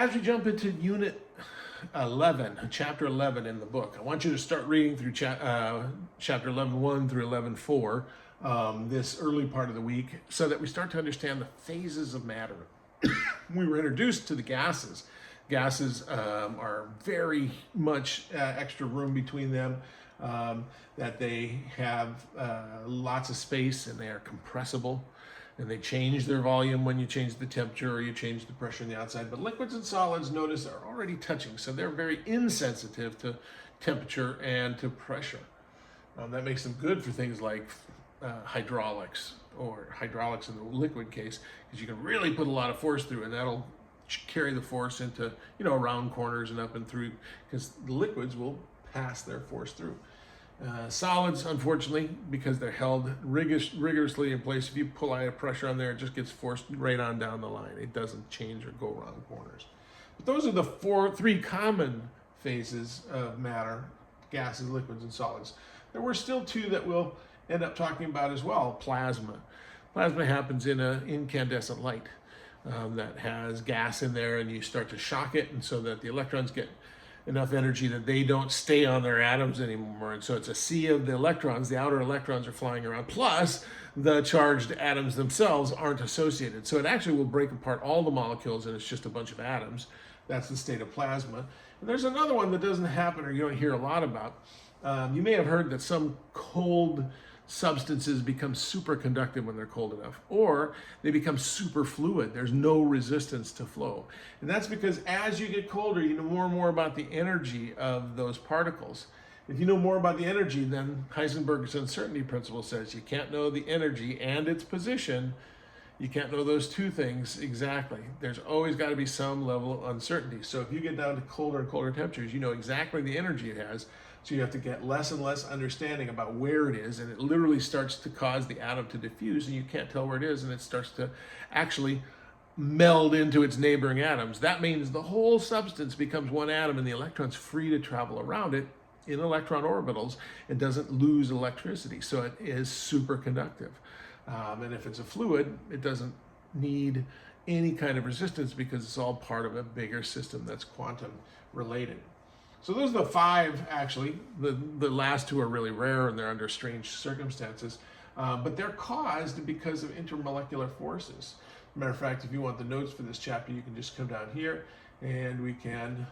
As we jump into unit 11, chapter 11 in the book, I want you to start reading through chapter 11, 1 through 11, 4, this early part of the week, so that we start to understand the phases of matter. We were introduced to the gases. Gases are very much extra room between them, that they have lots of space and they are compressible. And they change their volume when you change the temperature or you change the pressure on the outside. But liquids and solids, notice, are already touching. So they're very insensitive to temperature and to pressure. That makes them good for things like hydraulics, or hydraulics in the liquid case, because you can really put a lot of force through, and that'll carry the force into, around corners and up and through, because the liquids will pass their force through. Solids, unfortunately, because they're held rigorously in place, if you pull out pressure on there, it just gets forced right on down the line. It doesn't change or go around corners. But those are the three common phases of matter: gases, liquids, and solids. There were still two that we'll end up talking about as well. Plasma. Plasma happens in an incandescent light that has gas in there, and you start to shock it, and so that the electrons get enough energy that they don't stay on their atoms anymore. And so it's a sea of the electrons. The outer electrons are flying around, plus the charged atoms themselves aren't associated. So it actually will break apart all the molecules, and it's just a bunch of atoms. That's the state of plasma. And there's another one that doesn't happen, or you don't hear a lot about. You may have heard that some cold substances become superconductive when they're cold enough, or they become superfluid. There's no resistance to flow. And that's because as you get colder, you know more and more about the energy of those particles. If you know more about the energy, then Heisenberg's uncertainty principle says you can't know the energy and its position. You can't know those two things exactly. There's always got to be some level of uncertainty. So if you get down to colder and colder temperatures, you know exactly the energy it has. So you have to get less and less understanding about where it is, and it literally starts to cause the atom to diffuse, and you can't tell where it is, and it starts to actually meld into its neighboring atoms. That means the whole substance becomes one atom, and the electron's free to travel around it in electron orbitals and doesn't lose electricity. So it is superconductive. And if it's a fluid, it doesn't need any kind of resistance because it's all part of a bigger system that's quantum related. So those are the five, actually. The last two are really rare and they're under strange circumstances, but they're caused because of intermolecular forces. As a matter of fact, if you want the notes for this chapter, you can just come down here and we can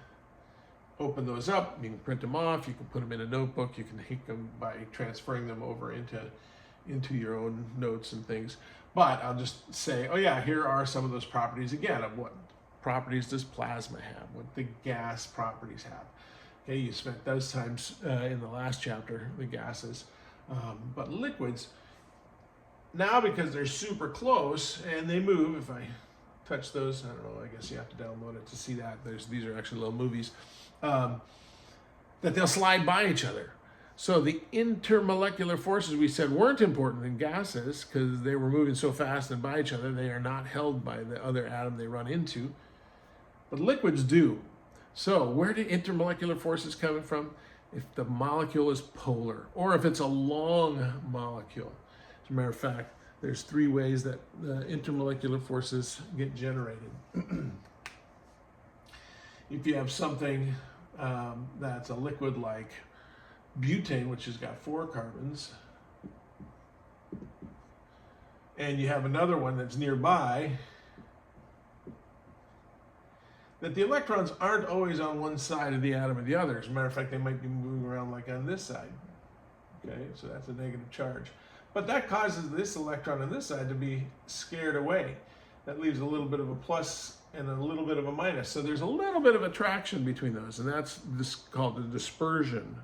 open those up. You can print them off, you can put them in a notebook, you can take them by transferring them over into your own notes and things. But I'll just say, oh yeah, here are some of those properties again of what properties does plasma have, what the gas properties have. Okay, you spent those times in the last chapter, the gases. But liquids, now because they're super close and they move, if I touch those, I don't know, I guess you have to download it to see that. These are actually little movies, that they'll slide by each other. So the intermolecular forces we said weren't important in gases because they were moving so fast and by each other, they are not held by the other atom they run into. But liquids do. So where do intermolecular forces come from? If the molecule is polar, or if it's a long molecule. As a matter of fact, there's three ways that the intermolecular forces get generated. If you have something that's a liquid like butane, which has got 4 carbons, and you have another one that's nearby, that the electrons aren't always on one side of the atom or the other. As a matter of fact, they might be moving around like on this side. Okay, so that's a negative charge. But that causes this electron on this side to be scared away. That leaves a little bit of a plus and a little bit of a minus. So there's a little bit of attraction between those, and that's called the dispersion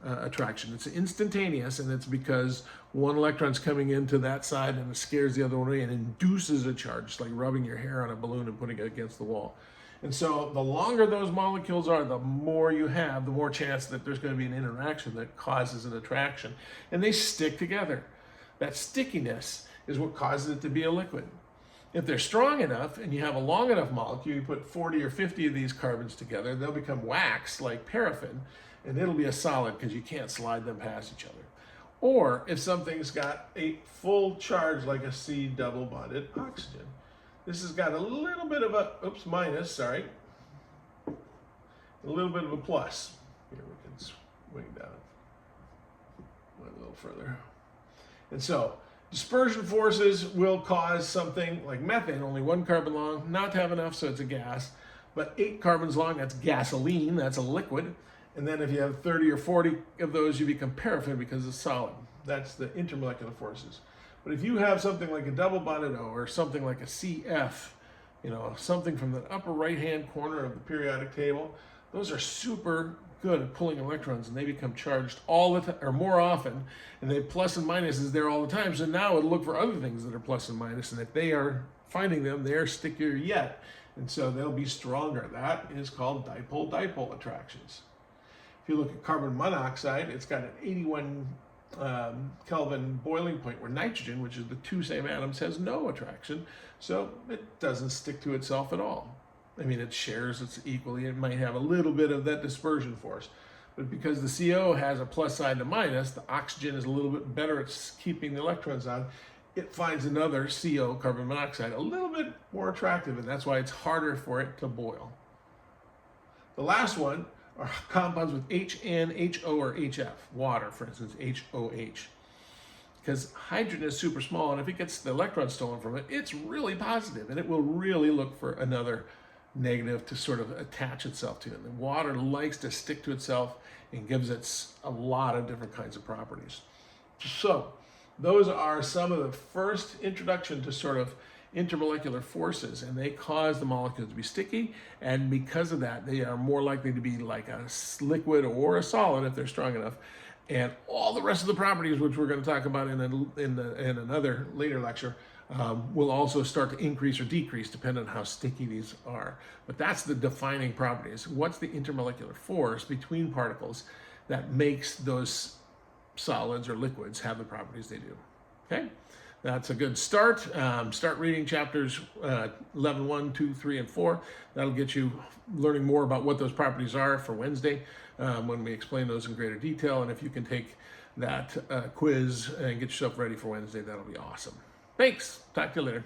attraction. It's instantaneous, and it's because one electron's coming into that side and it scares the other one away and induces a charge. It's like rubbing your hair on a balloon and putting it against the wall. And so the longer those molecules are, the more you have, the more chance that there's going to be an interaction that causes an attraction. And they stick together. That stickiness is what causes it to be a liquid. If they're strong enough and you have a long enough molecule, you put 40 or 50 of these carbons together, they'll become wax like paraffin, and it'll be a solid because you can't slide them past each other. Or if something's got a full charge like a C double bonded oxygen, this has got a little bit of a, minus, sorry. a little bit of a plus. Here we can swing down a little further. And so dispersion forces will cause something like methane, only 1 carbon long, not to have enough, so it's a gas, but 8 carbons long, that's gasoline, that's a liquid. And then if you have 30 or 40 of those, you become paraffin because it's solid. That's the intermolecular forces. But if you have something like a double bonded O or something like a CF, something from the upper right-hand corner of the periodic table, those are super good at pulling electrons, and they become charged all the time, or more often, and they plus and minuses there all the time. So now it'll look for other things that are plus and minus, and if they are finding them, they are stickier yet, and so they'll be stronger. That is called dipole-dipole attractions. If you look at carbon monoxide, it's got an 81 Kelvin boiling point, where nitrogen, which is the 2 same atoms, has no attraction, so it doesn't stick to itself at all. I mean, it shares it's equally. It might have a little bit of that dispersion force, but because the CO has a plus side to minus, the oxygen is a little bit better at keeping the electrons on. It finds another CO, carbon monoxide, a little bit more attractive, and that's why it's harder for it to boil. The last one are compounds with HN, HO, or HF. Water, for instance, HOH. Because hydrogen is super small, and if it gets the electron stolen from it, it's really positive, and it will really look for another negative to sort of attach itself to. And the water likes to stick to itself and gives it a lot of different kinds of properties. So those are some of the first introduction to sort of intermolecular forces, and they cause the molecules to be sticky, and because of that they are more likely to be like a liquid or a solid if they're strong enough. And all the rest of the properties, which we're going to talk about in another later lecture, will also start to increase or decrease depending on how sticky these are. But that's the defining properties. What's the intermolecular force between particles that makes those solids or liquids have the properties they do? Okay, that's a good start. Start reading chapters 11, 1, 2, 3, and 4. That'll get you learning more about what those properties are for Wednesday when we explain those in greater detail. And if you can take that quiz and get yourself ready for Wednesday, that'll be awesome. Thanks. Talk to you later.